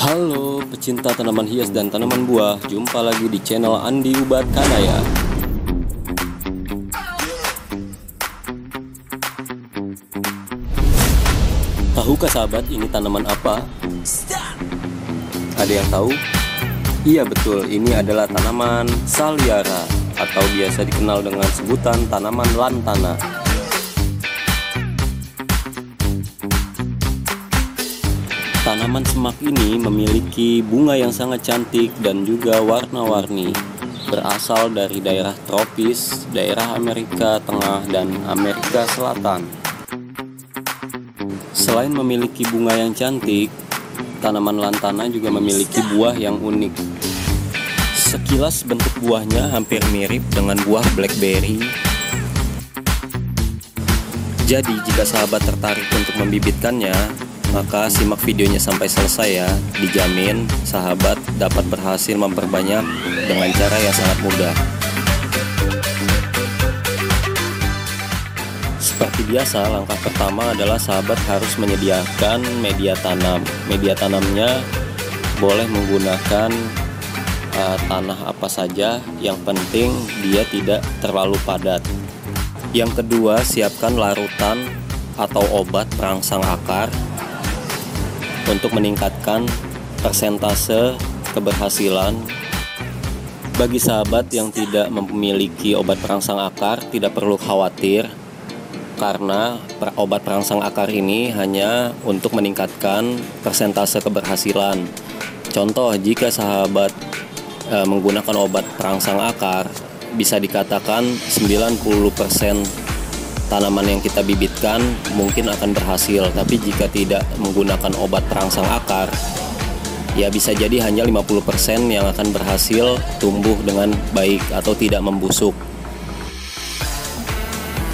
Halo pecinta tanaman hias dan tanaman buah, jumpa lagi di channel Andi Ubat Kanaya. Tahukah sahabat ini tanaman apa? Ada yang tahu? Iya betul, ini adalah tanaman Salviara atau biasa dikenal dengan sebutan tanaman lantana. Tanaman semak ini memiliki bunga yang sangat cantik dan juga warna-warni. Berasal dari daerah tropis, daerah Amerika Tengah dan Amerika Selatan. Selain memiliki bunga yang cantik, tanaman lantana juga memiliki buah yang unik. Sekilas bentuk buahnya hampir mirip dengan buah blackberry. Jadi jika sahabat tertarik untuk membibitkannya, maka simak videonya sampai selesai ya. Dijamin sahabat dapat berhasil memperbanyak dengan cara yang sangat mudah. Seperti biasa, langkah pertama adalah sahabat harus menyediakan media tanam. Media tanamnya boleh menggunakan tanah apa saja, yang penting dia tidak terlalu padat. Yang kedua, siapkan larutan atau obat perangsang akar untuk meningkatkan persentase keberhasilan. Bagi sahabat yang tidak memiliki obat perangsang akar, tidak perlu khawatir, karena obat perangsang akar ini hanya untuk meningkatkan persentase keberhasilan. Contoh, jika sahabat menggunakan obat perangsang akar, bisa dikatakan 90% tanaman yang kita bibitkan mungkin akan berhasil. Tapi jika tidak menggunakan obat perangsang akar, ya bisa jadi hanya 50% yang akan berhasil tumbuh dengan baik atau tidak membusuk.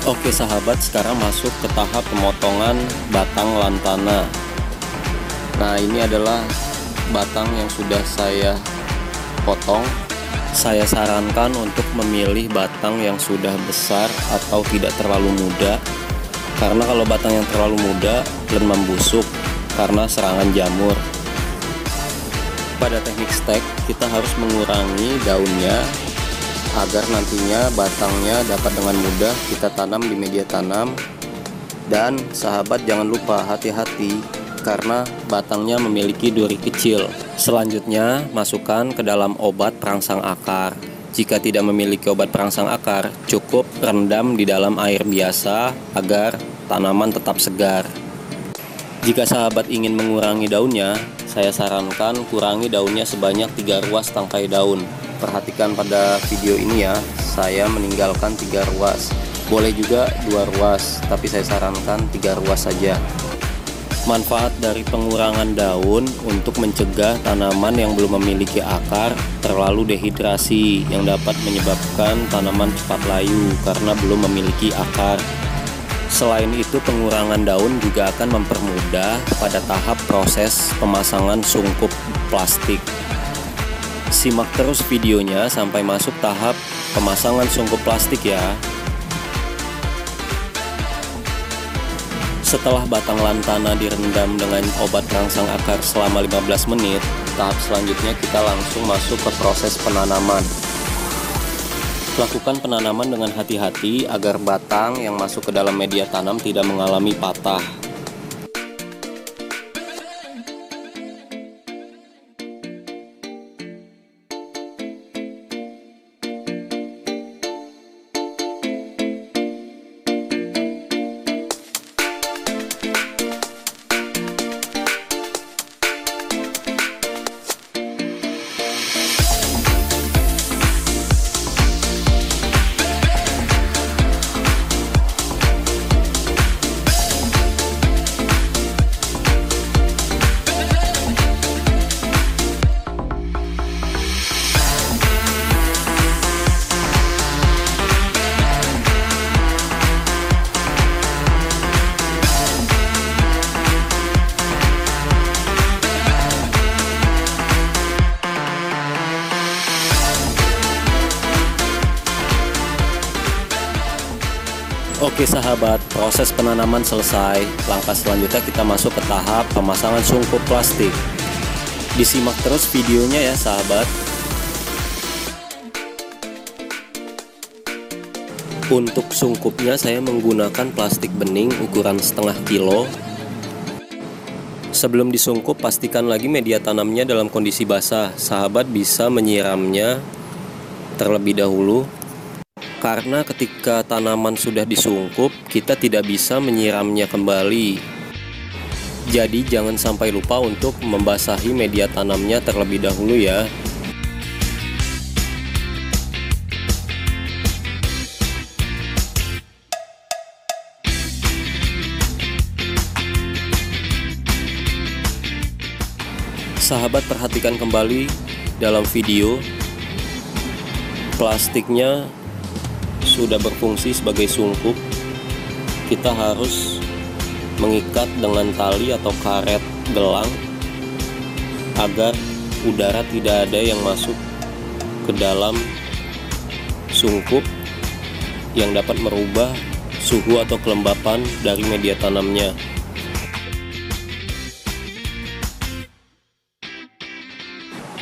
Oke sahabat, sekarang masuk ke tahap pemotongan batang lantana. Nah, ini adalah batang yang sudah saya potong. Saya sarankan untuk memilih batang yang sudah besar atau tidak terlalu muda, karena kalau batang yang terlalu muda akan membusuk karena serangan jamur. Pada teknik stek, kita harus mengurangi daunnya agar nantinya batangnya dapat dengan mudah kita tanam di media tanam. Dan sahabat jangan lupa hati-hati karena batangnya memiliki duri kecil. Selanjutnya, masukkan ke dalam obat perangsang akar. Jika tidak memiliki obat perangsang akar, cukup rendam di dalam air biasa agar tanaman tetap segar. Jika sahabat ingin mengurangi daunnya, saya sarankan kurangi daunnya sebanyak 3 ruas tangkai daun. Perhatikan pada video ini ya, saya meninggalkan 3 ruas. Boleh juga 2 ruas, tapi saya sarankan 3 ruas saja. Manfaat dari pengurangan daun untuk mencegah tanaman yang belum memiliki akar terlalu dehidrasi, yang dapat menyebabkan tanaman cepat layu karena belum memiliki akar. Selain itu, pengurangan daun juga akan mempermudah pada tahap proses pemasangan sungkup plastik. Simak terus videonya sampai masuk tahap pemasangan sungkup plastik ya. Setelah batang lantana direndam dengan obat perangsang akar selama 15 menit, tahap selanjutnya kita langsung masuk ke proses penanaman. Lakukan penanaman dengan hati-hati agar batang yang masuk ke dalam media tanam tidak mengalami patah. Oke sahabat, proses penanaman selesai. Langkah selanjutnya kita masuk ke tahap pemasangan sungkup plastik. Disimak terus videonya ya sahabat. Untuk sungkupnya saya menggunakan plastik bening ukuran setengah kilo. Sebelum disungkup pastikan lagi media tanamnya dalam kondisi basah. Sahabat bisa menyiramnya terlebih dahulu, karena ketika tanaman sudah disungkup kita tidak bisa menyiramnya kembali. Jadi jangan sampai lupa untuk membasahi media tanamnya terlebih dahulu ya. Sahabat perhatikan kembali dalam video, plastiknya sudah berfungsi sebagai sungkup. Kita harus mengikat dengan tali atau karet gelang agar udara tidak ada yang masuk ke dalam sungkup yang dapat merubah suhu atau kelembapan dari media tanamnya.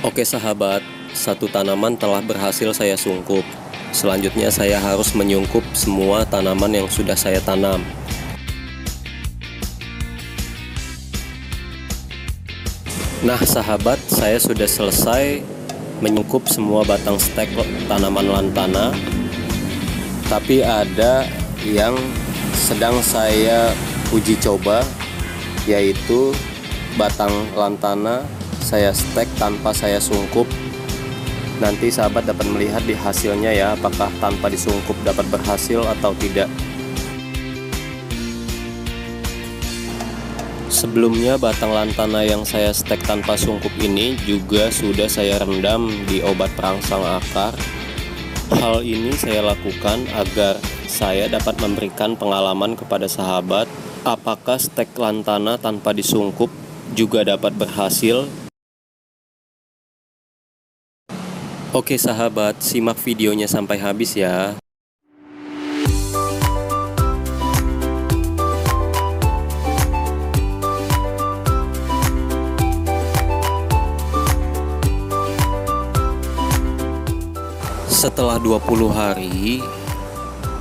Oke sahabat, satu tanaman telah berhasil saya sungkup. Selanjutnya saya harus menyungkup semua tanaman yang sudah saya tanam. Nah sahabat, saya sudah selesai menyungkup semua batang stek tanaman lantana. Tapi ada yang sedang saya uji coba, yaitu batang lantana saya stek tanpa saya sungkup. Nanti sahabat dapat melihat di hasilnya ya, apakah tanpa disungkup dapat berhasil atau tidak. Sebelumnya batang lantana yang saya stek tanpa sungkup ini juga sudah saya rendam di obat perangsang akar. Hal ini saya lakukan agar saya dapat memberikan pengalaman kepada sahabat apakah stek lantana tanpa disungkup juga dapat berhasil. Oke sahabat, simak videonya sampai habis ya. Setelah 20 hari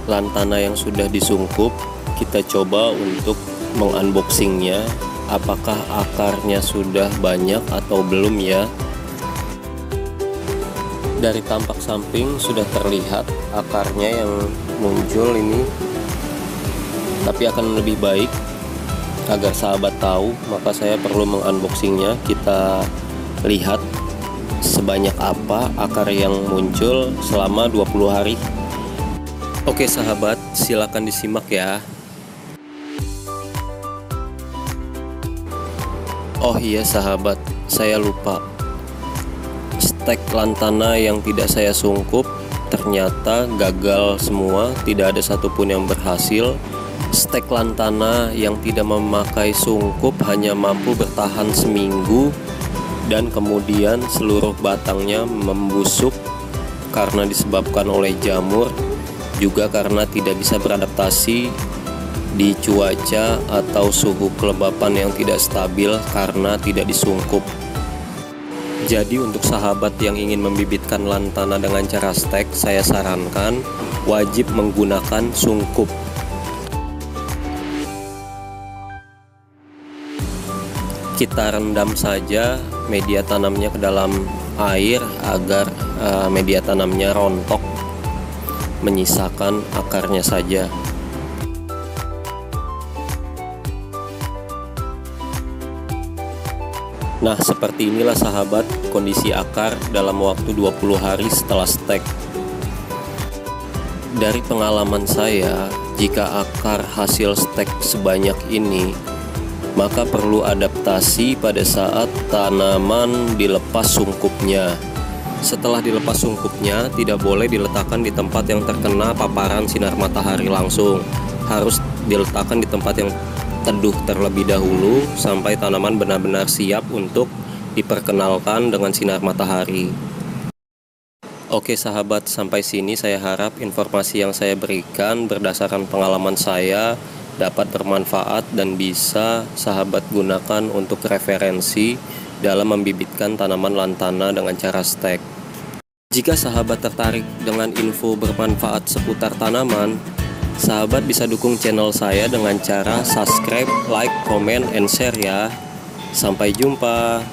lantana yang sudah disungkup, kita coba untuk mengunboxingnya. Apakah akarnya sudah banyak atau belum ya? Dari tampak samping sudah terlihat akarnya yang muncul ini. Tapi akan lebih baik agar sahabat tahu, maka saya perlu mengunboxingnya. Kita lihat sebanyak apa akar yang muncul selama 20 hari. Oke sahabat, silakan disimak ya. Oh iya sahabat, saya lupa. Stek lantana yang tidak saya sungkup ternyata gagal semua, tidak ada satupun yang berhasil. Stek lantana yang tidak memakai sungkup hanya mampu bertahan seminggu, dan kemudian seluruh batangnya membusuk karena disebabkan oleh jamur, juga karena tidak bisa beradaptasi di cuaca atau suhu kelembapan yang tidak stabil karena tidak disungkup. Jadi untuk sahabat yang ingin membibitkan lantana dengan cara stek, saya sarankan wajib menggunakan sungkup. Kita rendam saja media tanamnya ke dalam air agar media tanamnya rontok, menyisakan akarnya saja. Nah, seperti inilah sahabat kondisi akar dalam waktu 20 hari setelah stek. Dari pengalaman saya, jika akar hasil stek sebanyak ini, maka perlu adaptasi pada saat tanaman dilepas sungkupnya. Setelah dilepas sungkupnya, tidak boleh diletakkan di tempat yang terkena paparan sinar matahari langsung. Harus diletakkan di tempat yang teduh terlebih dahulu sampai tanaman benar-benar siap untuk diperkenalkan dengan sinar matahari. Oke sahabat, sampai sini saya harap informasi yang saya berikan berdasarkan pengalaman saya dapat bermanfaat dan bisa sahabat gunakan untuk referensi dalam membibitkan tanaman lantana dengan cara stek. Jika sahabat tertarik dengan info bermanfaat seputar tanaman, sahabat bisa dukung channel saya dengan cara subscribe, like, comment, and share ya. Sampai jumpa.